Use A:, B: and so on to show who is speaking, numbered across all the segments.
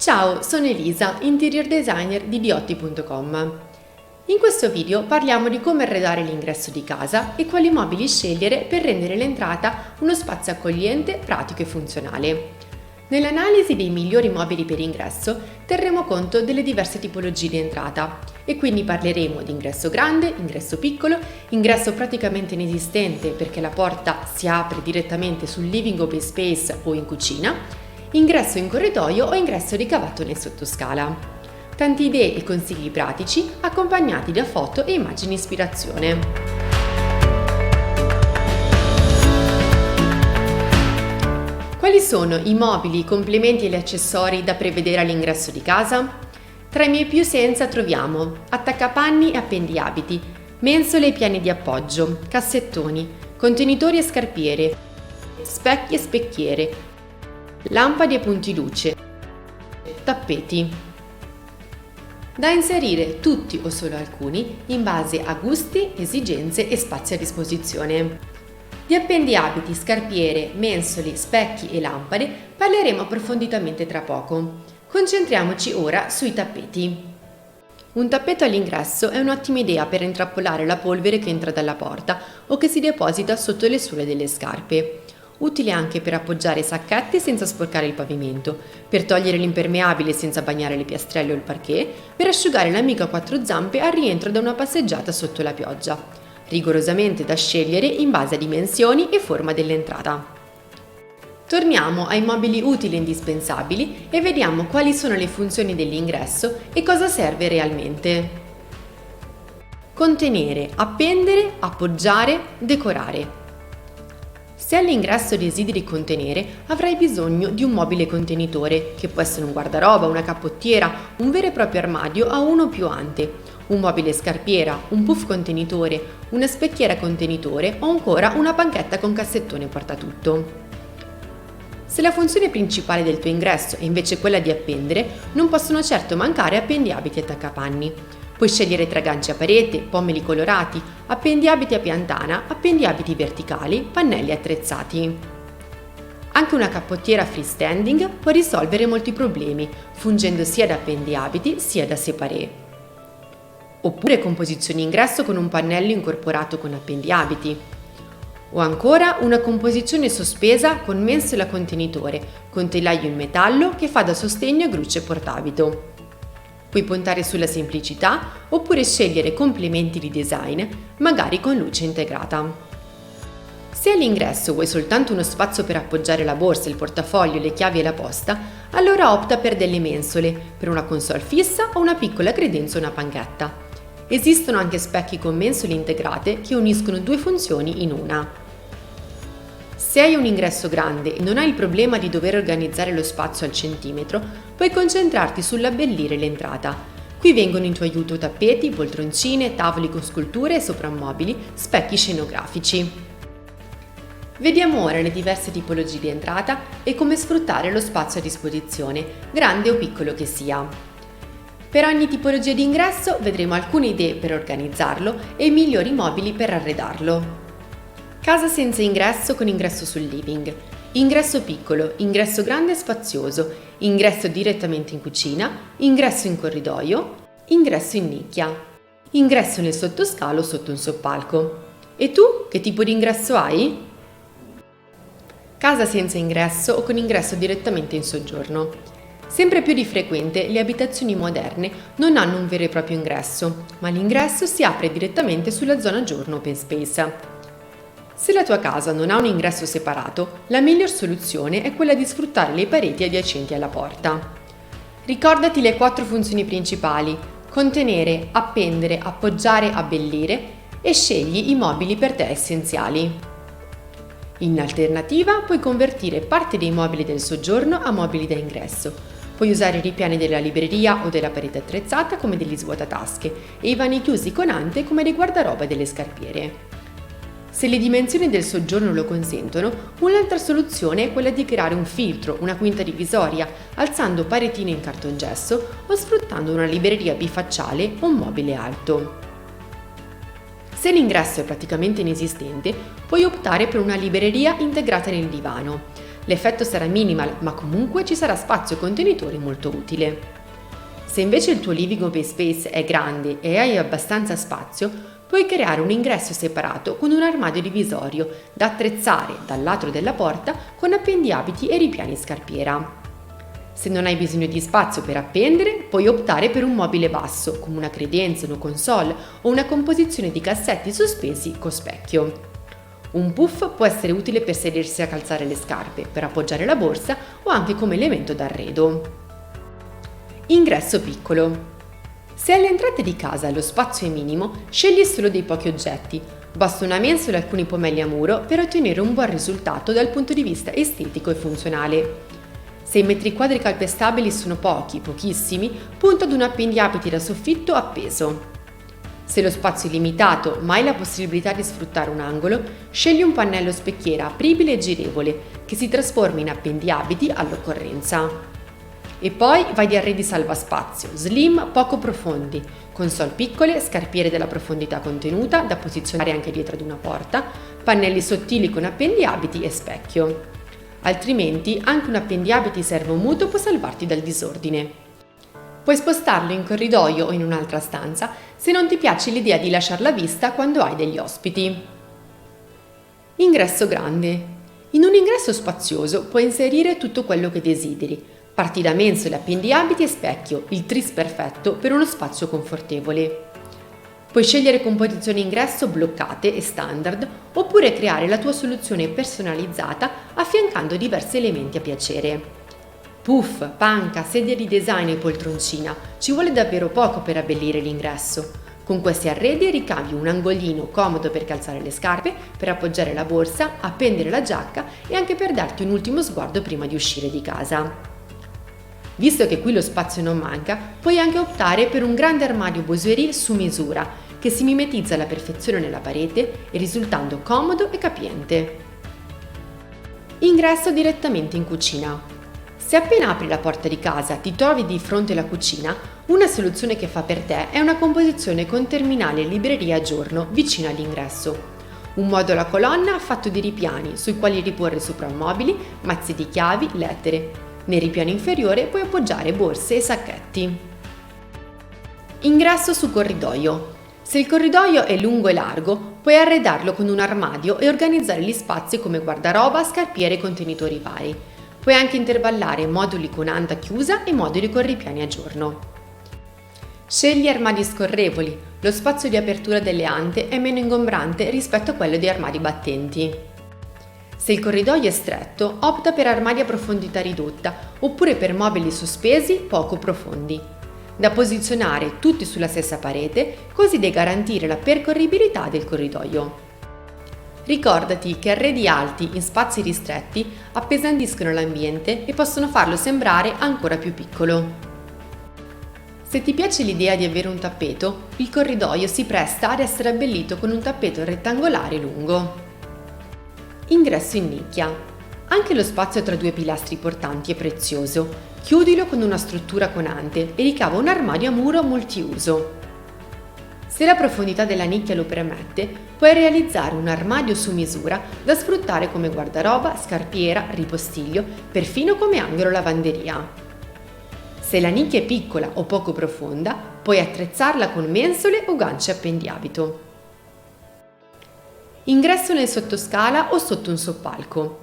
A: Ciao, sono Elisa, interior designer di Diotti.com. In questo video parliamo di come arredare l'ingresso di casa e quali mobili scegliere per rendere l'entrata uno spazio accogliente, pratico e funzionale. Nell'analisi dei migliori mobili per ingresso terremo conto delle diverse tipologie di entrata e quindi parleremo di ingresso grande, ingresso piccolo, ingresso praticamente inesistente perché la porta si apre direttamente sul living open space o in cucina, ingresso in corridoio o ingresso ricavato nel sottoscala. Tante idee e consigli pratici accompagnati da foto e immagini ispirazione. Quali sono i mobili, i complementi e gli accessori da prevedere all'ingresso di casa? Tra i miei più senza troviamo attaccapanni e appendiabiti, mensole e piani di appoggio, cassettoni, contenitori e scarpiere, specchi e specchiere, lampade e punti luce, tappeti. Da inserire tutti o solo alcuni in base a gusti, esigenze e spazi a disposizione. Di appendiabiti, scarpiere, mensoli, specchi e lampade parleremo approfonditamente tra poco. Concentriamoci ora sui tappeti. Un tappeto all'ingresso è un'ottima idea per intrappolare la polvere che entra dalla porta o che si deposita sotto le suole delle scarpe. Utile anche per appoggiare i sacchetti senza sporcare il pavimento, per togliere l'impermeabile senza bagnare le piastrelle o il parquet, per asciugare l'amico a quattro zampe al rientro da una passeggiata sotto la pioggia. Rigorosamente da scegliere in base a dimensioni e forma dell'entrata. Torniamo ai mobili utili e indispensabili e vediamo quali sono le funzioni dell'ingresso e cosa serve realmente. Contenere, appendere, appoggiare, decorare. Se all'ingresso desideri contenere, avrai bisogno di un mobile contenitore, che può essere un guardaroba, una cappottiera, un vero e proprio armadio a uno o più ante, un mobile scarpiera, un puff contenitore, una specchiera contenitore o ancora una panchetta con cassettone portatutto. Se la funzione principale del tuo ingresso è invece quella di appendere, non possono certo mancare appendiabiti e attaccapanni. Puoi scegliere tra ganci a parete, pommeli colorati, appendiabiti a piantana, appendiabiti verticali, pannelli attrezzati. Anche una cappottiera freestanding può risolvere molti problemi, fungendo sia da appendiabiti sia da séparé. Oppure composizioni ingresso con un pannello incorporato con appendiabiti. O ancora una composizione sospesa con mensola contenitore, con telaio in metallo che fa da sostegno a grucce portabito. Puoi puntare sulla semplicità oppure scegliere complementi di design, magari con luce integrata. Se all'ingresso vuoi soltanto uno spazio per appoggiare la borsa, il portafoglio, le chiavi e la posta, allora opta per delle mensole, per una console fissa o una piccola credenza o una panchetta. Esistono anche specchi con mensole integrate che uniscono due funzioni in una. Se hai un ingresso grande e non hai il problema di dover organizzare lo spazio al centimetro, puoi concentrarti sull'abbellire l'entrata. Qui vengono in tuo aiuto tappeti, poltroncine, tavoli con sculture e soprammobili, specchi scenografici. Vediamo ora le diverse tipologie di entrata e come sfruttare lo spazio a disposizione, grande o piccolo che sia. Per ogni tipologia di ingresso vedremo alcune idee per organizzarlo e i migliori mobili per arredarlo. Casa senza ingresso con ingresso sul living, ingresso piccolo, ingresso grande e spazioso, ingresso direttamente in cucina, ingresso in corridoio, ingresso in nicchia, ingresso nel sottoscalo sotto un soppalco. E tu che tipo di ingresso hai? Casa senza ingresso o con ingresso direttamente in soggiorno. Sempre più di frequente le abitazioni moderne non hanno un vero e proprio ingresso, ma l'ingresso si apre direttamente sulla zona giorno open space. Se la tua casa non ha un ingresso separato, la miglior soluzione è quella di sfruttare le pareti adiacenti alla porta. Ricordati le 4 funzioni principali: contenere, appendere, appoggiare, abbellire e scegli i mobili per te essenziali. In alternativa, puoi convertire parte dei mobili del soggiorno a mobili da ingresso. Puoi usare i ripiani della libreria o della parete attrezzata come degli svuotatasche e i vani chiusi con ante come dei guardaroba e delle scarpiere. Se le dimensioni del soggiorno lo consentono, un'altra soluzione è quella di creare un filtro, una quinta divisoria, alzando paretine in cartongesso o sfruttando una libreria bifacciale o un mobile alto. Se l'ingresso è praticamente inesistente, puoi optare per una libreria integrata nel divano. L'effetto sarà minimal, ma comunque ci sarà spazio contenitori molto utile. Se invece il tuo living open space è grande e hai abbastanza spazio, puoi creare un ingresso separato con un armadio divisorio da attrezzare dal lato della porta con appendiabiti e ripiani scarpiera. Se non hai bisogno di spazio per appendere, puoi optare per un mobile basso, come una credenza, una console o una composizione di cassetti sospesi con specchio. Un puff può essere utile per sedersi a calzare le scarpe, per appoggiare la borsa o anche come elemento d'arredo. Ingresso piccolo. Se alle entrate di casa lo spazio è minimo, scegli solo dei pochi oggetti. Basta una mensola e alcuni pomelli a muro per ottenere un buon risultato dal punto di vista estetico e funzionale. Se i metri quadri calpestabili sono pochissimi, punta ad un appendiabiti da soffitto appeso. Se lo spazio è limitato ma hai la possibilità di sfruttare un angolo, scegli un pannello specchiera apribile e girevole che si trasforma in appendiabiti all'occorrenza. E poi vai di arredi salvaspazio, slim, poco profondi, console piccole, scarpiere della profondità contenuta da posizionare anche dietro ad una porta, pannelli sottili con appendiabiti e specchio. Altrimenti anche un appendiabiti servomuto può salvarti dal disordine. Puoi spostarlo in corridoio o in un'altra stanza se non ti piace l'idea di lasciarla vista quando hai degli ospiti. Ingresso grande. In un ingresso spazioso puoi inserire tutto quello che desideri. Parti da mensole, appendiabiti e specchio, il tris perfetto per uno spazio confortevole. Puoi scegliere composizioni ingresso bloccate e standard oppure creare la tua soluzione personalizzata affiancando diversi elementi a piacere. Puff, panca, sedia di design e poltroncina, ci vuole davvero poco per abbellire l'ingresso. Con questi arredi ricavi un angolino comodo per calzare le scarpe, per appoggiare la borsa, appendere la giacca e anche per darti un ultimo sguardo prima di uscire di casa. Visto che qui lo spazio non manca, puoi anche optare per un grande armadio boiserie su misura, che si mimetizza alla perfezione nella parete e risultando comodo e capiente. Ingresso direttamente in cucina. Se appena apri la porta di casa ti trovi di fronte alla cucina, una soluzione che fa per te è una composizione con terminale e libreria a giorno vicino all'ingresso. Un modulo a colonna fatto di ripiani sui quali riporre soprammobili, mazzi di chiavi, lettere. Nel ripiano inferiore puoi appoggiare borse e sacchetti. Ingresso su corridoio. Se il corridoio è lungo e largo, puoi arredarlo con un armadio e organizzare gli spazi come guardaroba, scarpiere e contenitori vari. Puoi anche intervallare moduli con anta chiusa e moduli con ripiani a giorno. Scegli armadi scorrevoli. Lo spazio di apertura delle ante è meno ingombrante rispetto a quello di armadi battenti. Se il corridoio è stretto, opta per armadi a profondità ridotta oppure per mobili sospesi poco profondi, da posizionare tutti sulla stessa parete così da garantire la percorribilità del corridoio. Ricordati che arredi alti in spazi ristretti appesantiscono l'ambiente e possono farlo sembrare ancora più piccolo. Se ti piace l'idea di avere un tappeto, il corridoio si presta ad essere abbellito con un tappeto rettangolare lungo. Ingresso in nicchia. Anche lo spazio tra due pilastri portanti è prezioso. Chiudilo con una struttura con ante e ricava un armadio a muro multiuso. Se la profondità della nicchia lo permette, puoi realizzare un armadio su misura da sfruttare come guardaroba, scarpiera, ripostiglio, perfino come angolo lavanderia. Se la nicchia è piccola o poco profonda, puoi attrezzarla con mensole o ganci appendiabito. Ingresso nel sottoscala o sotto un soppalco.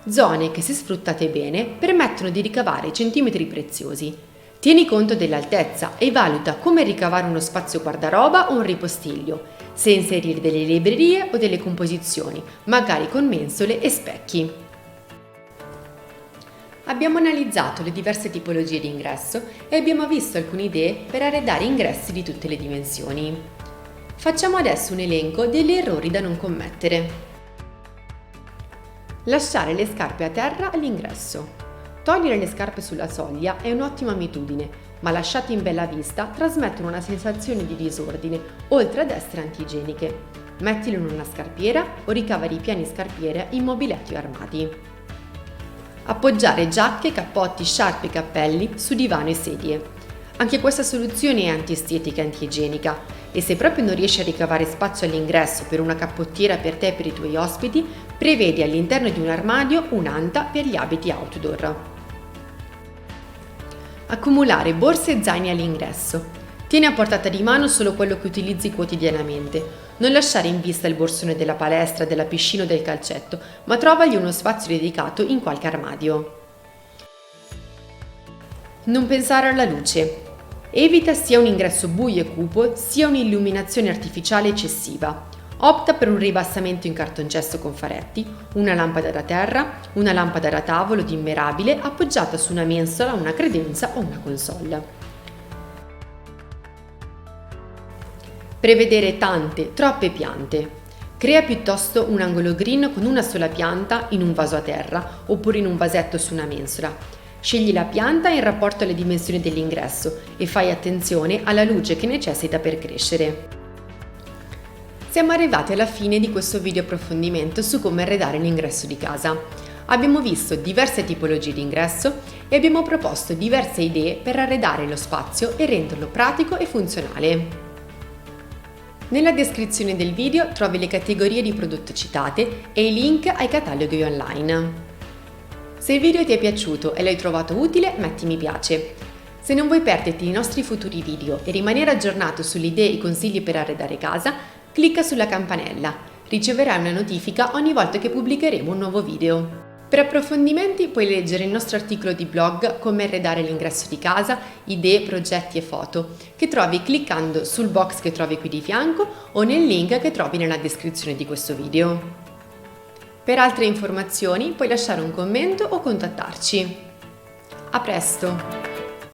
A: Zone che, se sfruttate bene, permettono di ricavare centimetri preziosi. Tieni conto dell'altezza e valuta come ricavare uno spazio guardaroba o un ripostiglio, se inserire delle librerie o delle composizioni, magari con mensole e specchi. Abbiamo analizzato le diverse tipologie di ingresso e abbiamo visto alcune idee per arredare ingressi di tutte le dimensioni. Facciamo adesso un elenco degli errori da non commettere. Lasciare le scarpe a terra all'ingresso. Togliere le scarpe sulla soglia è un'ottima abitudine, ma lasciate in bella vista trasmettono una sensazione di disordine, oltre ad essere antiigieniche. Mettilo in una scarpiera o ricava ripiani scarpiera in mobiletti o armadi. Appoggiare giacche, cappotti, sciarpe e cappelli su divano e sedie. Anche questa soluzione è antiestetica e antiigienica e se proprio non riesci a ricavare spazio all'ingresso per una cappottiera per te e per i tuoi ospiti, Prevedi all'interno di un armadio un'anta per gli abiti outdoor. Accumulare borse e zaini all'ingresso. Tieni a portata di mano solo quello che utilizzi quotidianamente. Non lasciare in vista il borsone della palestra, della piscina o del calcetto, ma trovagli uno spazio dedicato in qualche armadio. Non pensare alla luce. Evita sia un ingresso buio e cupo, sia un'illuminazione artificiale eccessiva. Opta per un ribassamento in cartongesso con faretti, una lampada da terra, una lampada da tavolo dimmerabile appoggiata su una mensola, una credenza o una console. Prevedere troppe piante. Crea piuttosto un angolo green con una sola pianta in un vaso a terra oppure in un vasetto su una mensola. Scegli la pianta in rapporto alle dimensioni dell'ingresso e fai attenzione alla luce che necessita per crescere. Siamo arrivati alla fine di questo video approfondimento su come arredare l'ingresso di casa. Abbiamo visto diverse tipologie di ingresso e abbiamo proposto diverse idee per arredare lo spazio e renderlo pratico e funzionale. Nella descrizione del video trovi le categorie di prodotto citate e i link ai cataloghi online. Se il video ti è piaciuto e l'hai trovato utile, metti mi piace. Se non vuoi perderti i nostri futuri video e rimanere aggiornato sulle idee e consigli per arredare casa, clicca sulla campanella. Riceverai una notifica ogni volta che pubblicheremo un nuovo video. Per approfondimenti puoi leggere il nostro articolo di blog Come arredare l'ingresso di casa, idee, progetti e foto, che trovi cliccando sul box che trovi qui di fianco o nel link che trovi nella descrizione di questo video. Per altre informazioni puoi lasciare un commento o contattarci. A presto!